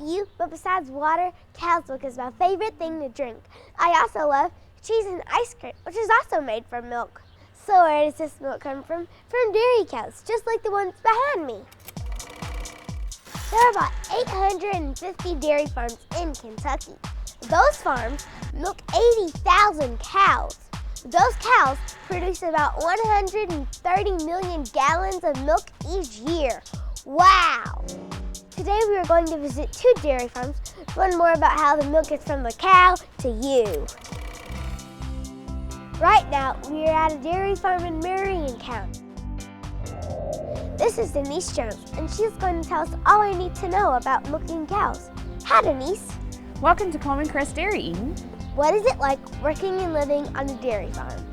about you, but besides water, cow's milk is my favorite thing to drink. I also love cheese and ice cream, which is also made from milk. So where does this milk come from? From dairy cows, just like the ones behind me. There are about 850 dairy farms in Kentucky. Those farms milk 80,000 cows. Those cows produce about 130 million gallons of milk each year. Wow! Today we are going to visit 2 dairy farms to learn more about how the milk gets from the cow to you. Right now, we are at a dairy farm in Marion County. This is Denise Jones, and she's going to tell us all I need to know about milking cows. Hi, Denise. Welcome to Coleman Crest Dairy, Eden. What is it like working and living on a dairy farm?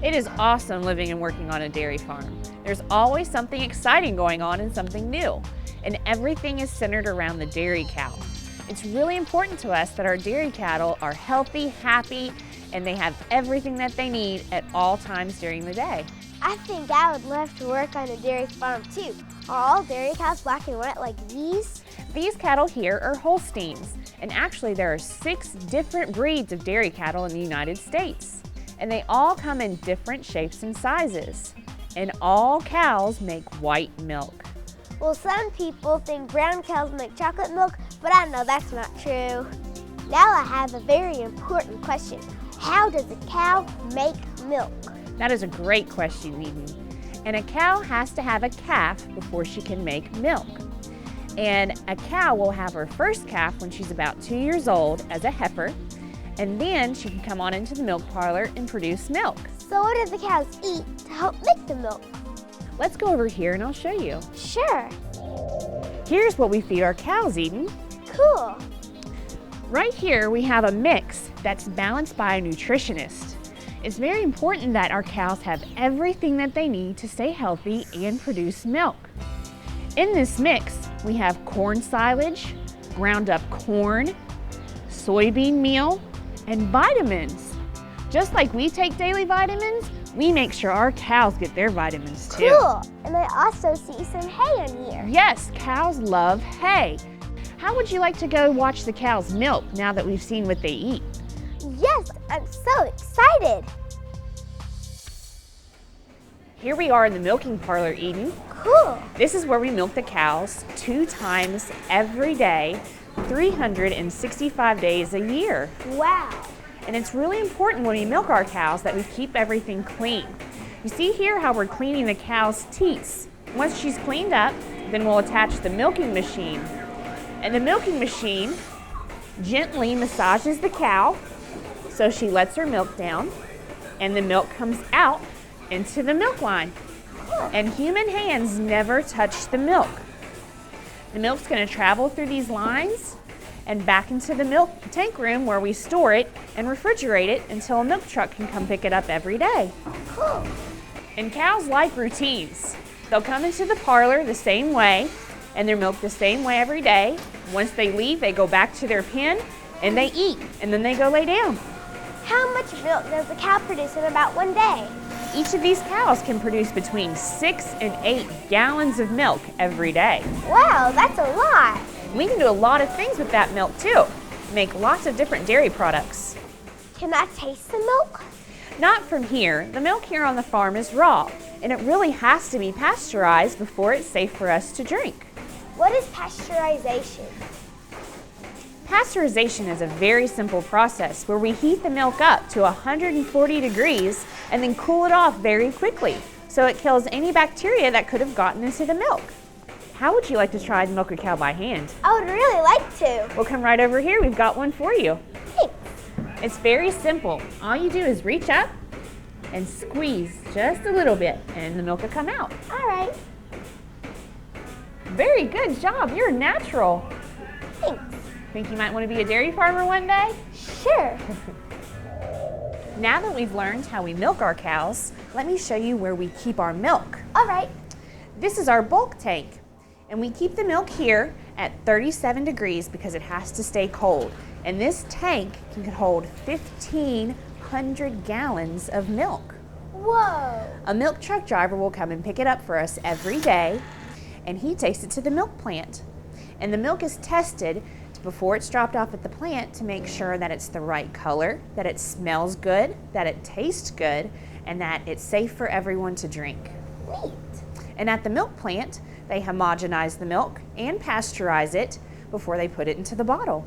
It is awesome living and working on a dairy farm. There's always something exciting going on and something new, and everything is centered around the dairy cow. It's really important to us that our dairy cattle are healthy, happy, and they have everything that they need at all times during the day. I think I would love to work on a dairy farm too. Are all dairy cows black and white like these? These cattle here are Holsteins, and actually there are 6 different breeds of dairy cattle in the United States. And they all come in different shapes and sizes. And all cows make white milk. Well, some people think brown cows make chocolate milk, but I know that's not true. Now I have a very important question. How does a cow make milk? That is a great question, Eden. And a cow has to have a calf before she can make milk. And a cow will have her first calf when she's about 2 years old as a heifer, and then she can come on into the milk parlor and produce milk. So what do the cows eat to help make the milk? Let's go over here and I'll show you. Sure. Here's what we feed our cows, Eden. Cool. Right here we have a mix that's balanced by a nutritionist. It's very important that our cows have everything that they need to stay healthy and produce milk. In this mix, we have corn silage, ground up corn, soybean meal, and vitamins. Just like we take daily vitamins, we make sure our cows get their vitamins too. Cool. And I also see some hay in here. Yes, cows love hay. How would you like to go watch the cows milk now that we've seen what they eat? Yes, I'm so excited. Here we are in the milking parlor, Eden. Cool. This is where we milk the cows 2 times every day, 365 days a year. Wow. And it's really important when we milk our cows that we keep everything clean. You see here how we're cleaning the cow's teats. Once she's cleaned up, then we'll attach the milking machine. And the milking machine gently massages the cow so she lets her milk down, and the milk comes out into the milk line. And human hands never touch the milk. The milk's going to travel through these lines and back into the milk tank room where we store it and refrigerate it until a milk truck can come pick it up every day. Cool. And cows like routines. They'll come into the parlor the same way and they're milked the same way every day. Once they leave, they go back to their pen and they eat, and then they go lay down. How much milk does a cow produce in about one day? Each of these cows can produce between 6 and 8 gallons of milk every day. Wow, that's a lot. We can do a lot of things with that milk too. Make lots of different dairy products. Can I taste the milk? Not from here. The milk here on the farm is raw, and it really has to be pasteurized before it's safe for us to drink. What is pasteurization? Pasteurization is a very simple process where we heat the milk up to 140 degrees and then cool it off very quickly so it kills any bacteria that could have gotten into the milk. How would you like to try to milk a cow by hand? I would really like to. We'll come right over here. We've got one for you. Thanks. It's very simple. All you do is reach up and squeeze just a little bit and the milk will come out. All right. Very good job. You're natural. Thanks. Think you might want to be a dairy farmer one day? Sure. Now that we've learned how we milk our cows, let me show you where we keep our milk. All right. This is our bulk tank, and we keep the milk here at 37 degrees because it has to stay cold. And this tank can hold 1,500 gallons of milk. Whoa. A milk truck driver will come and pick it up for us every day, and he takes it to the milk plant. And the milk is tested before it's dropped off at the plant to make sure that it's the right color, that it smells good, that it tastes good, and that it's safe for everyone to drink. Neat. And at the milk plant, they homogenize the milk and pasteurize it before they put it into the bottle.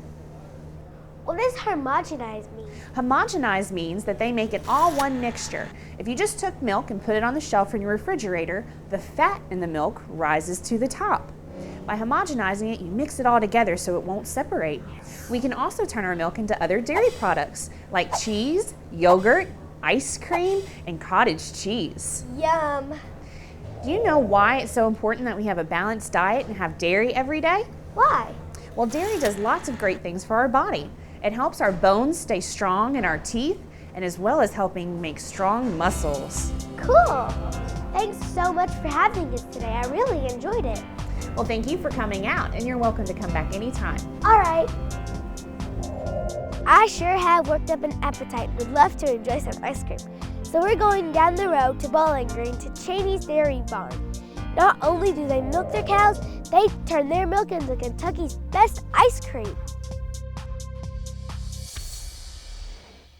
What does homogenize mean? Homogenize means that they make it all one mixture. If you just took milk and put it on the shelf in your refrigerator, the fat in the milk rises to the top. By homogenizing it, you mix it all together so it won't separate. We can also turn our milk into other dairy products like cheese, yogurt, ice cream, and cottage cheese. Yum. Do you know why it's so important that we have a balanced diet and have dairy every day? Why? Well, dairy does lots of great things for our body. It helps our bones stay strong in our teeth, and as well as helping make strong muscles. Cool. Thanks so much for having us today. I really enjoyed it. Well, thank you for coming out, and you're welcome to come back anytime. All right. I sure have worked up an appetite. Would love to enjoy some ice cream. So we're going down the road to Bowling Green to Chaney's Dairy Barn. Not only do they milk their cows, they turn their milk into Kentucky's best ice cream.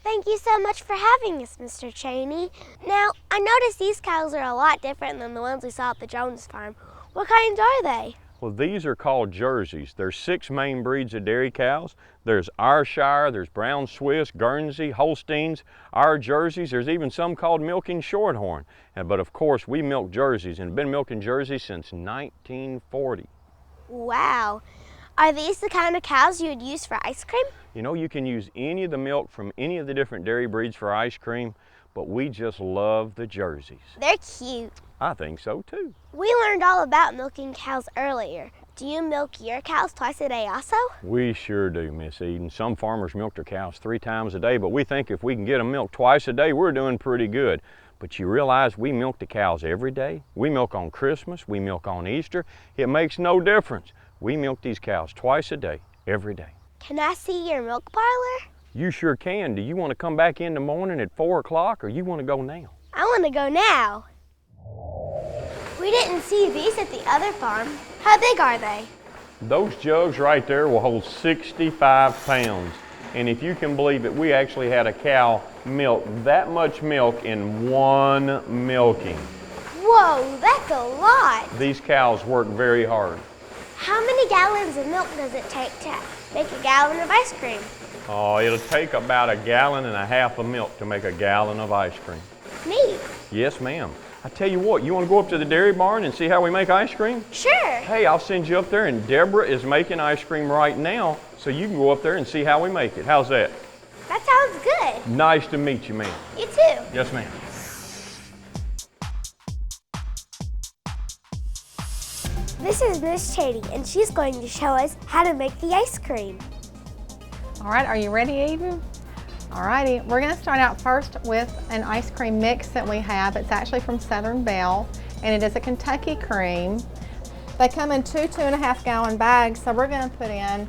Thank you so much for having us, Mr. Chaney. Now, I noticed these cows are a lot different than the ones we saw at the Jones farm. What kinds are they? Well, these are called Jerseys. There's 6 main breeds of dairy cows. There's Ayrshire, there's Brown Swiss, Guernsey, Holsteins, our Jerseys. There's even some called milking Shorthorn. But of course, we milk Jerseys and have been milking Jerseys since 1940. Wow. Are these the kind of cows you would use for ice cream? You know, you can use any of the milk from any of the different dairy breeds for ice cream, but we just love the Jerseys. They're cute. I think so too. We learned all about milking cows earlier. Do you milk your cows twice a day also? We sure do, Miss Eden. Some farmers milk their cows 3 times a day, but we think if we can get them milked twice a day, we're doing pretty good. But you realize we milk the cows every day. We milk on Christmas, we milk on Easter. It makes no difference. We milk these cows twice a day, every day. Can I see your milk parlor? You sure can. Do you want to come back in the morning at 4 o'clock or you want to go now? I want to go now. We didn't see these at the other farm. How big are they? Those jugs right there will hold 65 pounds. And if you can believe it, we actually had a cow milk that much milk in one milking. Whoa, that's a lot. These cows work very hard. How many gallons of milk does it take to make a gallon of ice cream? Oh, it'll take about 1.5 gallons of milk to make a gallon of ice cream. Neat. Yes, ma'am. I tell you what, you want to go up to the dairy barn and see how we make ice cream? Sure. Hey, I'll send you up there, and Deborah is making ice cream right now, so you can go up there and see how we make it. How's that? That sounds good. Nice to meet you, ma'am. You too. Yes, ma'am. This is Miss Chaney, and she's going to show us how to make the ice cream. All right, are you ready, Eden? All righty, we're gonna start out first with an ice cream mix that we have. It's actually from Southern Belle, and it is a Kentucky cream. They come in 2 2.5 gallon bags, so we're gonna put in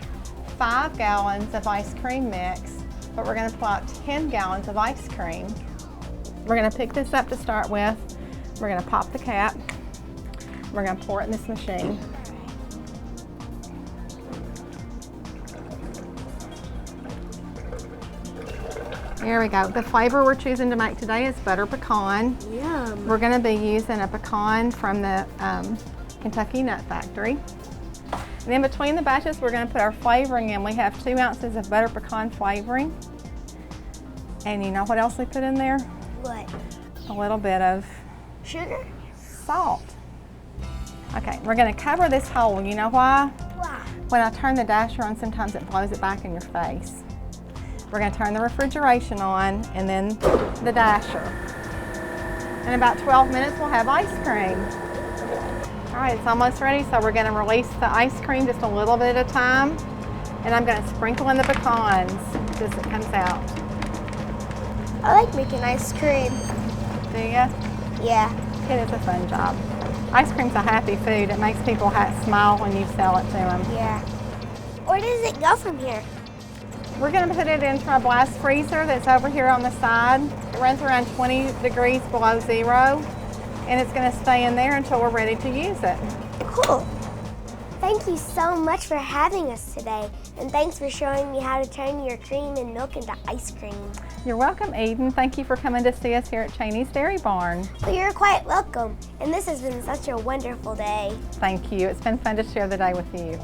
5 gallons of ice cream mix, but we're gonna pull out 10 gallons of ice cream. We're gonna pick this up to start with. We're gonna pop the cap. We're gonna pour it in this machine. There we go. The flavor we're choosing to make today is butter pecan. Yum. We're gonna be using a pecan from the Kentucky Nut Factory. And in between the batches, we're gonna put our flavoring in. We have 2 ounces of butter pecan flavoring. And you know what else we put in there? What? A little bit of Sugar? salt. Okay, we're gonna cover this hole. You know why? Why? When I turn the dasher on, sometimes it blows it back in your face. We're gonna turn the refrigeration on and then the dasher. In about 12 minutes, we'll have ice cream. All right, it's almost ready, so we're gonna release the ice cream just a little bit at a time. And I'm gonna sprinkle in the pecans as it comes out. I like making ice cream. Do ya? Yeah. It is a fun job. Ice cream's a happy food. It makes people smile when you sell it to them. Yeah. Where does it go from here? We're going to put it into our blast freezer that's over here on the side. It runs around 20 degrees below zero, and it's going to stay in there until we're ready to use it. Cool. Thank you so much for having us today, and And thanks for showing me how to turn your cream and milk into ice cream. You're welcome, Eden. Thank you for coming to see us here at Chaney's Dairy Barn. Well, you're quite welcome. And this has been such a wonderful day. Thank you. It's been fun to share the day with you.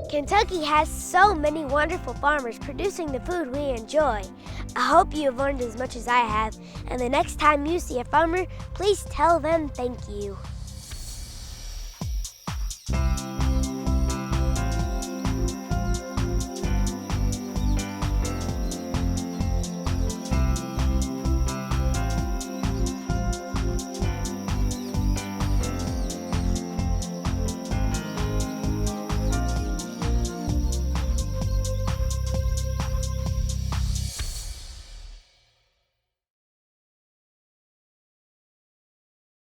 Kentucky has so many wonderful farmers producing the food we enjoy. I hope you have learned as much as I have. And the next time you see a farmer, please tell them thank you.